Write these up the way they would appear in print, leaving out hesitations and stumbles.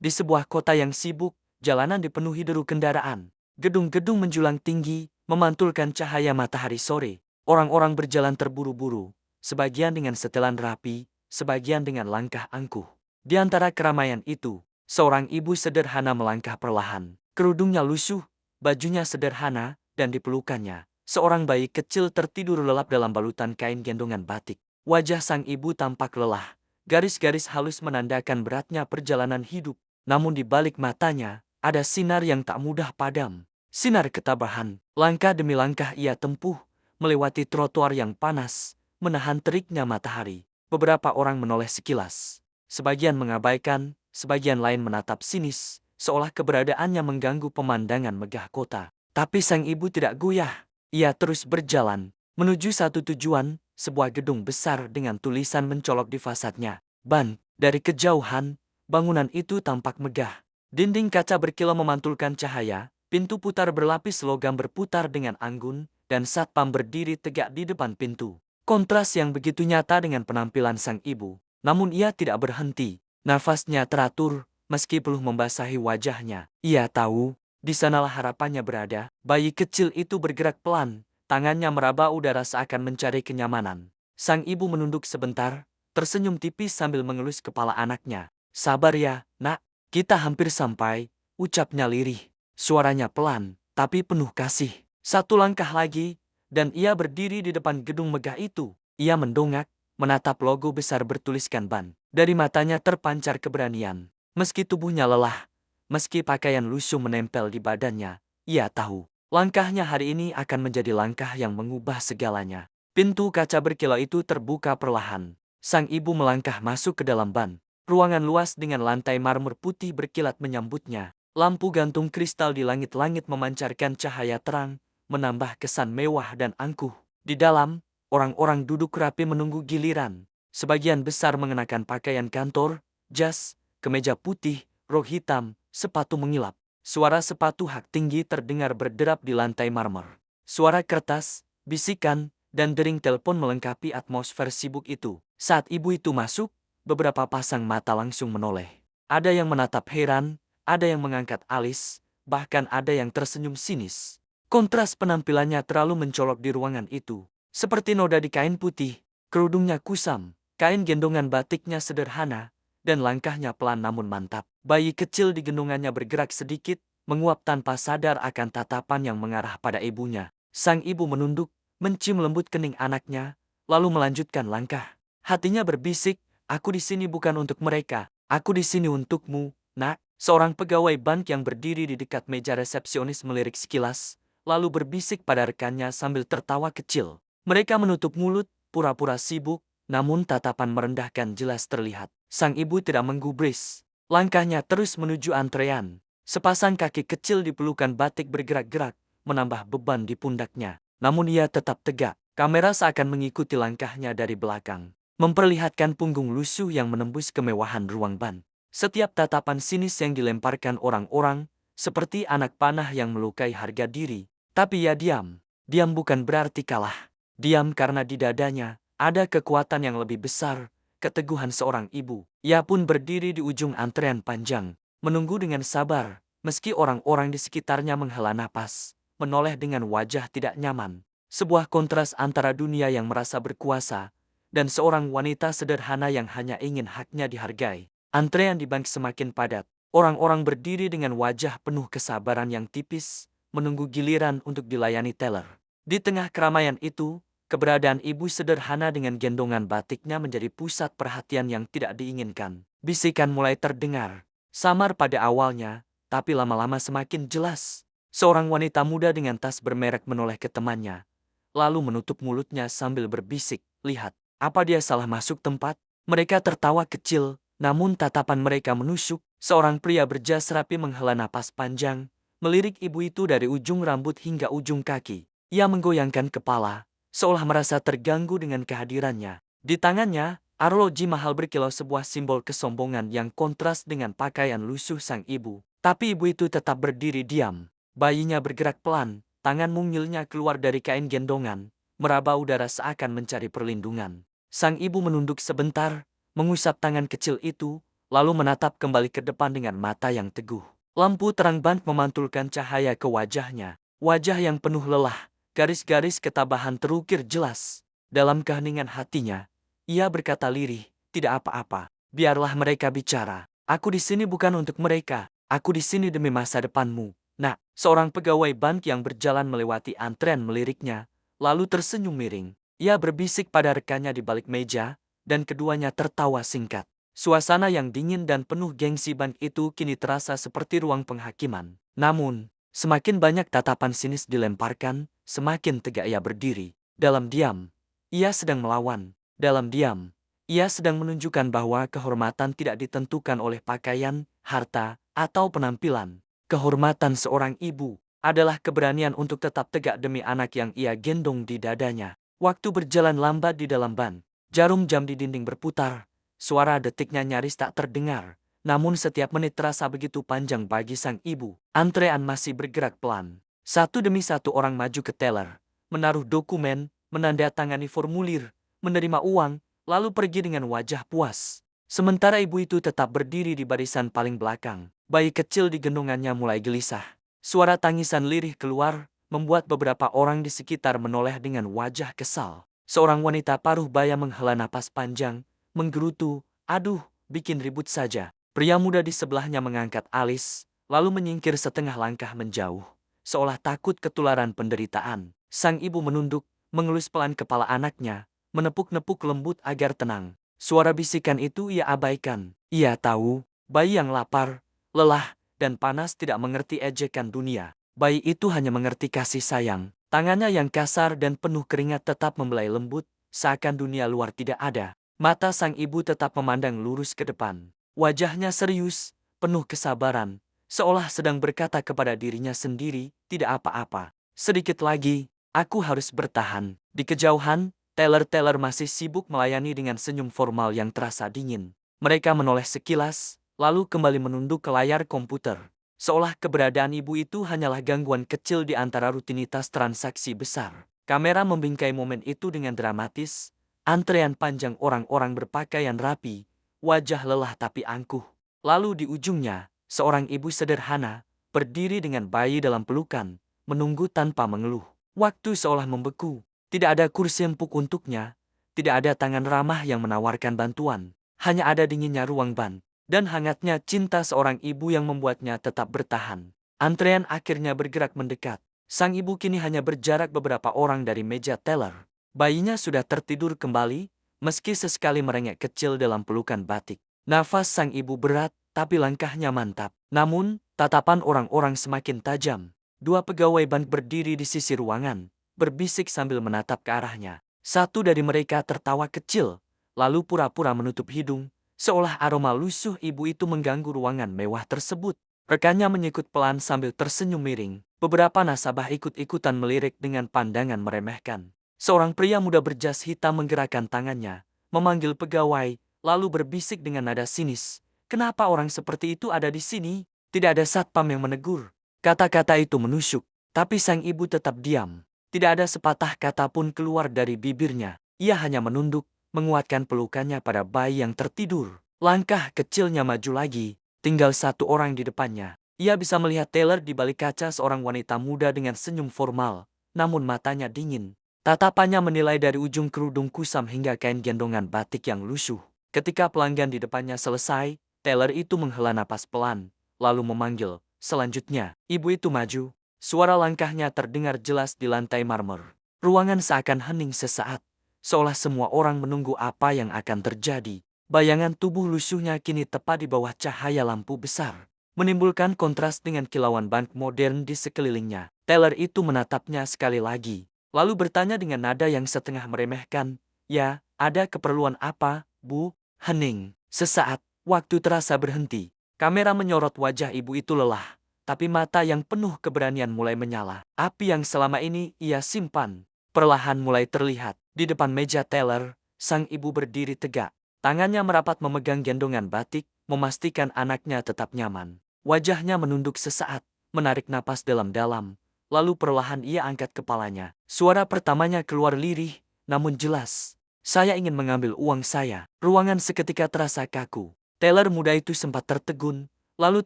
Di sebuah kota yang sibuk, jalanan dipenuhi deru kendaraan. Gedung-gedung menjulang tinggi, memantulkan cahaya matahari sore. Orang-orang berjalan terburu-buru, sebagian dengan setelan rapi, sebagian dengan langkah angkuh. Di antara keramaian itu, seorang ibu sederhana melangkah perlahan. Kerudungnya lusuh, bajunya sederhana, dan di pelukannya, seorang bayi kecil tertidur lelap dalam balutan kain gendongan batik. Wajah sang ibu tampak lelah. Garis-garis halus menandakan beratnya perjalanan hidup. Namun di balik matanya, ada sinar yang tak mudah padam. Sinar ketabahan. Langkah demi langkah ia tempuh, melewati trotoar yang panas, menahan teriknya matahari. Beberapa orang menoleh sekilas. Sebagian mengabaikan, sebagian lain menatap sinis, seolah keberadaannya mengganggu pemandangan megah kota. Tapi sang ibu tidak goyah. Ia terus berjalan, menuju satu tujuan, sebuah gedung besar dengan tulisan mencolok di fasadnya. Ban, dari kejauhan, bangunan itu tampak megah. Dinding kaca berkilau memantulkan cahaya, pintu putar berlapis logam berputar dengan anggun, dan satpam berdiri tegak di depan pintu. Kontras yang begitu nyata dengan penampilan sang ibu. Namun ia tidak berhenti. Nafasnya teratur, meski belum membasahi wajahnya. Ia tahu, di sanalah harapannya berada. Bayi kecil itu bergerak pelan, tangannya meraba udara seakan mencari kenyamanan. Sang ibu menunduk sebentar, tersenyum tipis sambil mengelus kepala anaknya. Sabar ya, nak, kita hampir sampai, ucapnya lirih. Suaranya pelan, tapi penuh kasih. Satu langkah lagi, dan ia berdiri di depan gedung megah itu. Ia mendongak, menatap logo besar bertuliskan ban. Dari matanya terpancar keberanian. Meski tubuhnya lelah, meski pakaian lusuh menempel di badannya, ia tahu, langkahnya hari ini akan menjadi langkah yang mengubah segalanya. Pintu kaca berkilau itu terbuka perlahan. Sang ibu melangkah masuk ke dalam ban. Ruangan luas dengan lantai marmer putih berkilat menyambutnya. Lampu gantung kristal di langit-langit memancarkan cahaya terang, menambah kesan mewah dan angkuh. Di dalam, orang-orang duduk rapi menunggu giliran. Sebagian besar mengenakan pakaian kantor, jas, kemeja putih, rok hitam, sepatu mengilap. Suara sepatu hak tinggi terdengar berderap di lantai marmer. Suara kertas, bisikan, dan dering telepon melengkapi atmosfer sibuk itu. Saat ibu itu masuk, beberapa pasang mata langsung menoleh. Ada yang menatap heran, ada yang mengangkat alis, bahkan ada yang tersenyum sinis. Kontras penampilannya terlalu mencolok di ruangan itu. Seperti noda di kain putih, kerudungnya kusam, kain gendongan batiknya sederhana, dan langkahnya pelan namun mantap. Bayi kecil di gendongannya bergerak sedikit, menguap tanpa sadar akan tatapan yang mengarah pada ibunya. Sang ibu menunduk, mencium lembut kening anaknya, lalu melanjutkan langkah. Hatinya berbisik, aku di sini bukan untuk mereka, aku di sini untukmu, nak. Seorang pegawai bank yang berdiri di dekat meja resepsionis melirik sekilas, lalu berbisik pada rekannya sambil tertawa kecil. Mereka menutup mulut, pura-pura sibuk, namun tatapan merendahkan jelas terlihat. Sang ibu tidak menggubris. Langkahnya terus menuju antrean. Sepasang kaki kecil di pelukan batik bergerak-gerak, menambah beban di pundaknya. Namun ia tetap tegak. Kamera seakan mengikuti langkahnya dari belakang, memperlihatkan punggung lusuh yang menembus kemewahan ruang ban. Setiap tatapan sinis yang dilemparkan orang-orang, seperti anak panah yang melukai harga diri. Tapi ia diam. Diam bukan berarti kalah. Diam karena di dadanya ada kekuatan yang lebih besar, keteguhan seorang ibu. Ia pun berdiri di ujung antrean panjang, menunggu dengan sabar, meski orang-orang di sekitarnya menghela napas, menoleh dengan wajah tidak nyaman. Sebuah kontras antara dunia yang merasa berkuasa, dan seorang wanita sederhana yang hanya ingin haknya dihargai. Antrean di bank semakin padat. Orang-orang berdiri dengan wajah penuh kesabaran yang tipis, menunggu giliran untuk dilayani teller. Di tengah keramaian itu, keberadaan ibu sederhana dengan gendongan batiknya menjadi pusat perhatian yang tidak diinginkan. Bisikan mulai terdengar, samar pada awalnya, tapi lama-lama semakin jelas. Seorang wanita muda dengan tas bermerek menoleh ke temannya, lalu menutup mulutnya sambil berbisik, lihat, apa dia salah masuk tempat? Mereka tertawa kecil, namun tatapan mereka menusuk. Seorang pria berjas rapi menghela napas panjang, melirik ibu itu dari ujung rambut hingga ujung kaki. Ia menggoyangkan kepala, seolah merasa terganggu dengan kehadirannya. Di tangannya, arloji mahal berkilau, sebuah simbol kesombongan yang kontras dengan pakaian lusuh sang ibu. Tapi ibu itu tetap berdiri diam. Bayinya bergerak pelan, tangan mungilnya keluar dari kain gendongan, meraba udara seakan mencari perlindungan. Sang ibu menunduk sebentar, mengusap tangan kecil itu, lalu menatap kembali ke depan dengan mata yang teguh. Lampu terang ban memantulkan cahaya ke wajahnya. Wajah yang penuh lelah, garis-garis ketabahan terukir jelas. Dalam keheningan hatinya, ia berkata lirih, "Tidak apa-apa, biarlah mereka bicara. Aku di sini bukan untuk mereka, aku di sini demi masa depanmu." Nah, seorang pegawai bank yang berjalan melewati antrean meliriknya, lalu tersenyum miring. Ia berbisik pada rekannya di balik meja, dan keduanya tertawa singkat. Suasana yang dingin dan penuh gengsi bank itu kini terasa seperti ruang penghakiman. Namun, semakin banyak tatapan sinis dilemparkan, semakin tegak ia berdiri. Dalam diam, ia sedang melawan. Dalam diam, ia sedang menunjukkan bahwa kehormatan tidak ditentukan oleh pakaian, harta, atau penampilan. Kehormatan seorang ibu adalah keberanian untuk tetap tegak demi anak yang ia gendong di dadanya. Waktu berjalan lambat di dalam ban. Jarum jam di dinding berputar. Suara detiknya nyaris tak terdengar. Namun setiap menit terasa begitu panjang bagi sang ibu. Antrean masih bergerak pelan. Satu demi satu orang maju ke teller, menaruh dokumen, menandatangani formulir, menerima uang, lalu pergi dengan wajah puas. Sementara ibu itu tetap berdiri di barisan paling belakang. Bayi kecil di gendongannya mulai gelisah. Suara tangisan lirih keluar, membuat beberapa orang di sekitar menoleh dengan wajah kesal. Seorang wanita paruh baya menghela napas panjang, menggerutu, "Aduh, bikin ribut saja." Pria muda di sebelahnya mengangkat alis, lalu menyingkir setengah langkah menjauh, seolah takut ketularan penderitaan. Sang ibu menunduk, mengelus pelan kepala anaknya, menepuk-nepuk lembut agar tenang. Suara bisikan itu ia abaikan. Ia tahu, bayi yang lapar, lelah, dan panas tidak mengerti ejekan dunia. Bayi itu hanya mengerti kasih sayang. Tangannya yang kasar dan penuh keringat tetap membelai lembut, seakan dunia luar tidak ada. Mata sang ibu tetap memandang lurus ke depan. Wajahnya serius, penuh kesabaran, seolah sedang berkata kepada dirinya sendiri, "Tidak apa-apa. Sedikit lagi, aku harus bertahan." Di kejauhan, teller-teller masih sibuk melayani dengan senyum formal yang terasa dingin. Mereka menoleh sekilas, lalu kembali menunduk ke layar komputer. Seolah keberadaan ibu itu hanyalah gangguan kecil di antara rutinitas transaksi besar. Kamera membingkai momen itu dengan dramatis. Antrean panjang orang-orang berpakaian rapi, wajah lelah tapi angkuh. Lalu di ujungnya, seorang ibu sederhana, berdiri dengan bayi dalam pelukan, menunggu tanpa mengeluh. Waktu seolah membeku, tidak ada kursi empuk untuknya, tidak ada tangan ramah yang menawarkan bantuan, hanya ada dinginnya ruang ban, dan hangatnya cinta seorang ibu yang membuatnya tetap bertahan. Antrean akhirnya bergerak mendekat. Sang ibu kini hanya berjarak beberapa orang dari meja teller. Bayinya sudah tertidur kembali, meski sesekali merengek kecil dalam pelukan batik. Nafas sang ibu berat, tapi langkahnya mantap. Namun, tatapan orang-orang semakin tajam. Dua pegawai bank berdiri di sisi ruangan, berbisik sambil menatap ke arahnya. Satu dari mereka tertawa kecil, lalu pura-pura menutup hidung, seolah aroma lusuh ibu itu mengganggu ruangan mewah tersebut. Rekannya menyikut pelan sambil tersenyum miring. Beberapa nasabah ikut-ikutan melirik dengan pandangan meremehkan. Seorang pria muda berjas hitam menggerakkan tangannya, memanggil pegawai, lalu berbisik dengan nada sinis, "Kenapa orang seperti itu ada di sini?" Tidak ada satpam yang menegur. Kata-kata itu menusuk, tapi sang ibu tetap diam. Tidak ada sepatah kata pun keluar dari bibirnya. Ia hanya menunduk, menguatkan pelukannya pada bayi yang tertidur. Langkah kecilnya maju lagi, tinggal satu orang di depannya. Ia bisa melihat teller di balik kaca, seorang wanita muda dengan senyum formal, namun matanya dingin. Tatapannya menilai dari ujung kerudung kusam hingga kain gendongan batik yang lusuh. Ketika pelanggan di depannya selesai, teller itu menghela napas pelan, lalu memanggil, "Selanjutnya." Ibu itu maju. Suara langkahnya terdengar jelas di lantai marmer. Ruangan seakan hening sesaat, seolah semua orang menunggu apa yang akan terjadi. Bayangan tubuh lusuhnya kini tepat di bawah cahaya lampu besar, menimbulkan kontras dengan kilauan bank modern di sekelilingnya. Teller itu menatapnya sekali lagi, lalu bertanya dengan nada yang setengah meremehkan, "Ya, ada keperluan apa, Bu?" Hening. Sesaat, waktu terasa berhenti. Kamera menyorot wajah ibu itu lelah, tapi mata yang penuh keberanian mulai menyala. Api yang selama ini ia simpan, perlahan mulai terlihat. Di depan meja teller, sang ibu berdiri tegak. Tangannya merapat memegang gendongan batik, memastikan anaknya tetap nyaman. Wajahnya menunduk sesaat, menarik napas dalam-dalam. Lalu perlahan ia angkat kepalanya. Suara pertamanya keluar lirih, namun jelas. "Saya ingin mengambil uang saya." Ruangan seketika terasa kaku. Teller muda itu sempat tertegun, lalu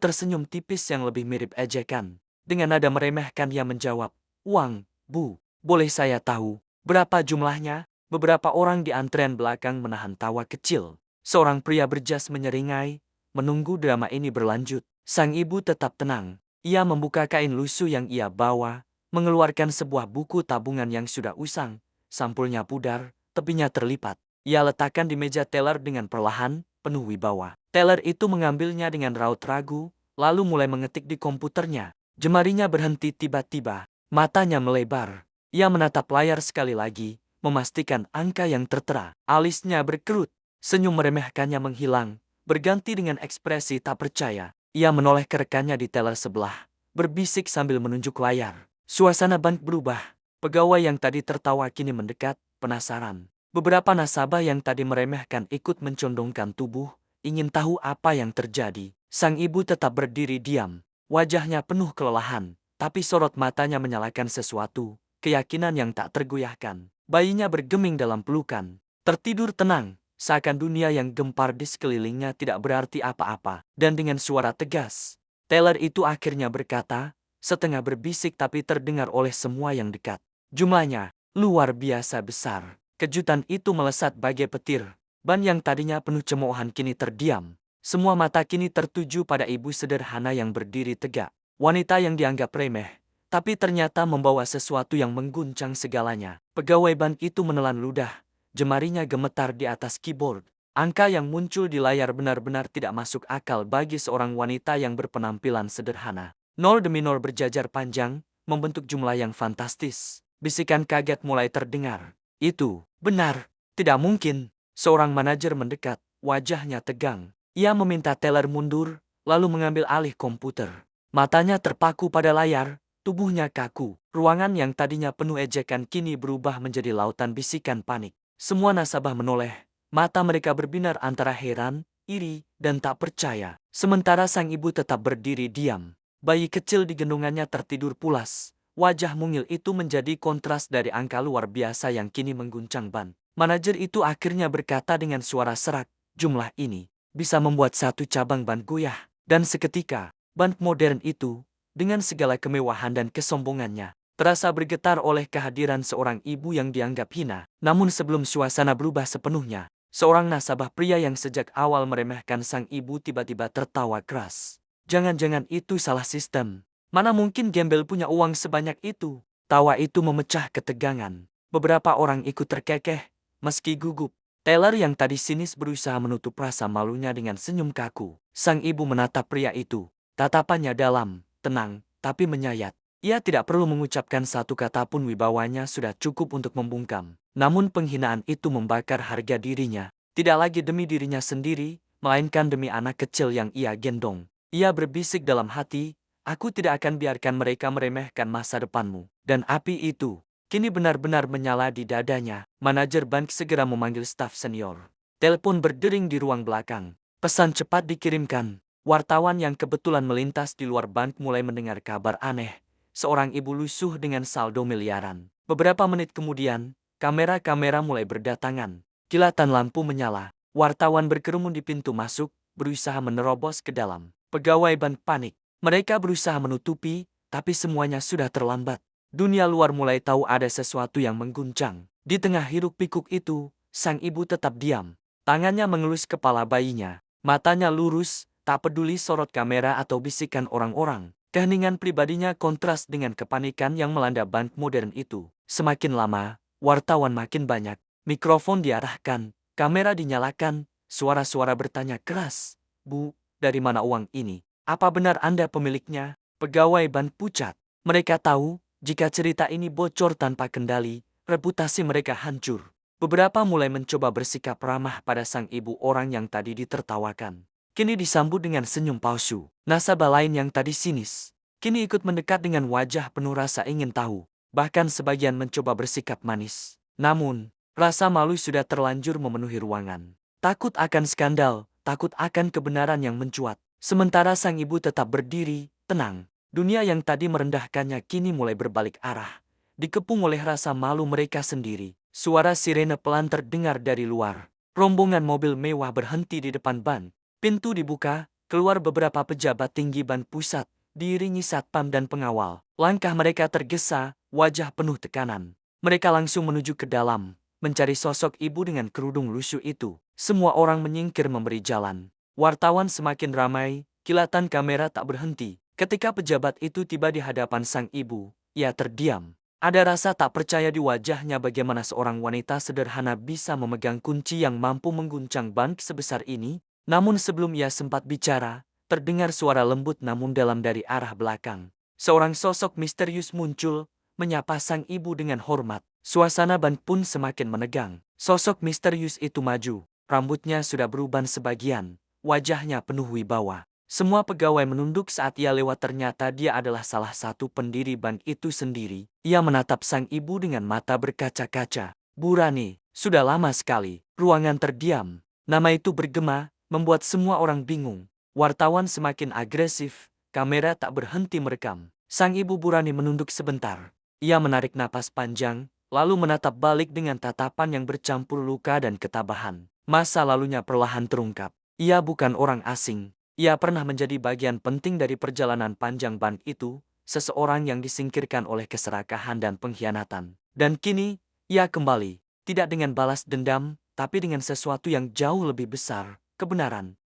tersenyum tipis yang lebih mirip ejekan. Dengan nada meremehkan ia menjawab, "Uang, Bu. Boleh saya tahu berapa jumlahnya?" Beberapa orang di antrean belakang menahan tawa kecil. Seorang pria berjas menyeringai, menunggu drama ini berlanjut. Sang ibu tetap tenang. Ia membuka kain lusuh yang ia bawa, mengeluarkan sebuah buku tabungan yang sudah usang, sampulnya pudar, tepinya terlipat. Ia letakkan di meja teller dengan perlahan, penuh wibawa. Teller itu mengambilnya dengan raut ragu, lalu mulai mengetik di komputernya. Jemarinya berhenti tiba-tiba, matanya melebar. Ia menatap layar sekali lagi, memastikan angka yang tertera. Alisnya berkerut, senyum meremehkannya menghilang, berganti dengan ekspresi tak percaya. Ia menoleh ke rekannya di teller sebelah, berbisik sambil menunjuk layar. Suasana bank berubah. Pegawai yang tadi tertawa kini mendekat, penasaran. Beberapa nasabah yang tadi meremehkan ikut mencondongkan tubuh, ingin tahu apa yang terjadi. Sang ibu tetap berdiri diam. Wajahnya penuh kelelahan, tapi sorot matanya menyalakan sesuatu, keyakinan yang tak tergoyahkan. Bayinya bergeming dalam pelukan, tertidur tenang. Seakan dunia yang gempar di sekelilingnya tidak berarti apa-apa. Dan dengan suara tegas, teller itu akhirnya berkata, setengah berbisik tapi terdengar oleh semua yang dekat. Jumlahnya luar biasa besar. Kejutan itu melesat bagai petir. Ban yang tadinya penuh cemoohan kini terdiam. Semua mata kini tertuju pada ibu sederhana yang berdiri tegak. Wanita yang dianggap remeh, tapi ternyata membawa sesuatu yang mengguncang segalanya. Pegawai bank itu menelan ludah. Jemarinya gemetar di atas keyboard. Angka yang muncul di layar benar-benar tidak masuk akal bagi seorang wanita yang berpenampilan sederhana. Nol demi nol berjajar panjang, membentuk jumlah yang fantastis. Bisikan kaget mulai terdengar. Itu benar, tidak mungkin. Seorang manajer mendekat, wajahnya tegang. Ia meminta teller mundur, lalu mengambil alih komputer. Matanya terpaku pada layar, tubuhnya kaku. Ruangan yang tadinya penuh ejekan kini berubah menjadi lautan bisikan panik. Semua nasabah menoleh, mata mereka berbinar antara heran, iri, dan tak percaya. Sementara sang ibu tetap berdiri diam. Bayi kecil di gendongannya tertidur pulas. Wajah mungil itu menjadi kontras dari angka luar biasa yang kini mengguncang ban. Manajer itu akhirnya berkata dengan suara serak, jumlah ini bisa membuat satu cabang ban goyah. Dan seketika, bank modern itu, dengan segala kemewahan dan kesombongannya, terasa bergetar oleh kehadiran seorang ibu yang dianggap hina. Namun sebelum suasana berubah sepenuhnya, seorang nasabah pria yang sejak awal meremehkan sang ibu tiba-tiba tertawa keras. Jangan-jangan itu salah sistem. Mana mungkin gembel punya uang sebanyak itu? Tawa itu memecah ketegangan. Beberapa orang ikut terkekeh, meski gugup. Taylor yang tadi sinis berusaha menutup rasa malunya dengan senyum kaku. Sang ibu menatap pria itu. Tatapannya dalam, tenang, tapi menyayat. Ia tidak perlu mengucapkan satu kata pun, wibawanya sudah cukup untuk membungkam. Namun penghinaan itu membakar harga dirinya. Tidak lagi demi dirinya sendiri, melainkan demi anak kecil yang ia gendong. Ia berbisik dalam hati, aku tidak akan biarkan mereka meremehkan masa depanmu. Dan api itu kini benar-benar menyala di dadanya. Manajer bank segera memanggil staf senior. Telepon berdering di ruang belakang. Pesan cepat dikirimkan. Wartawan yang kebetulan melintas di luar bank mulai mendengar kabar aneh. Seorang ibu lusuh dengan saldo miliaran. Beberapa menit kemudian, kamera-kamera mulai berdatangan. Kilatan lampu menyala. Wartawan berkerumun di pintu masuk, berusaha menerobos ke dalam. Pegawai bank panik. Mereka berusaha menutupi, tapi semuanya sudah terlambat. Dunia luar mulai tahu ada sesuatu yang mengguncang. Di tengah hiruk-pikuk itu, sang ibu tetap diam. Tangannya mengelus kepala bayinya. Matanya lurus, tak peduli sorot kamera atau bisikan orang-orang. Keheningan pribadinya kontras dengan kepanikan yang melanda bank modern itu. Semakin lama, wartawan makin banyak. Mikrofon diarahkan, kamera dinyalakan, suara-suara bertanya keras. Bu, dari mana uang ini? Apa benar Anda pemiliknya? Pegawai bank pucat. Mereka tahu, jika cerita ini bocor tanpa kendali, reputasi mereka hancur. Beberapa mulai mencoba bersikap ramah pada sang ibu orang yang tadi ditertawakan. Kini disambut dengan senyum palsu. Nasabah lain yang tadi sinis, kini ikut mendekat dengan wajah penuh rasa ingin tahu. Bahkan sebagian mencoba bersikap manis. Namun, rasa malu sudah terlanjur memenuhi ruangan. Takut akan skandal, takut akan kebenaran yang mencuat. Sementara sang ibu tetap berdiri, tenang. Dunia yang tadi merendahkannya kini mulai berbalik arah. Dikepung oleh rasa malu mereka sendiri. Suara sirene pelan terdengar dari luar. Rombongan mobil mewah berhenti di depan ban. Pintu dibuka, keluar beberapa pejabat tinggi ban pusat, diiringi satpam dan pengawal. Langkah mereka tergesa, wajah penuh tekanan. Mereka langsung menuju ke dalam, mencari sosok ibu dengan kerudung lusuh itu. Semua orang menyingkir memberi jalan. Wartawan semakin ramai, kilatan kamera tak berhenti. Ketika pejabat itu tiba di hadapan sang ibu, ia terdiam. Ada rasa tak percaya di wajahnya bagaimana seorang wanita sederhana bisa memegang kunci yang mampu mengguncang bank sebesar ini. Namun sebelum ia sempat bicara, terdengar suara lembut namun dalam dari arah belakang. Seorang sosok misterius muncul, menyapa sang ibu dengan hormat. Suasana bank pun semakin menegang. Sosok misterius itu maju, rambutnya sudah beruban sebagian, wajahnya penuh wibawa. Semua pegawai menunduk saat ia lewat, ternyata dia adalah salah satu pendiri bank itu sendiri. Ia menatap sang ibu dengan mata berkaca-kaca. Bu Rani, sudah lama sekali. Ruangan terdiam. Nama itu bergema, membuat semua orang bingung. Wartawan semakin agresif, kamera tak berhenti merekam. Sang ibu Bu Rani menunduk sebentar. Ia menarik napas panjang, lalu menatap balik dengan tatapan yang bercampur luka dan ketabahan. Masa lalunya perlahan terungkap. Ia bukan orang asing. Ia pernah menjadi bagian penting dari perjalanan panjang bank itu, seseorang yang disingkirkan oleh keserakahan dan pengkhianatan. Dan kini, ia kembali, tidak dengan balas dendam, tapi dengan sesuatu yang jauh lebih besar, kebenaran.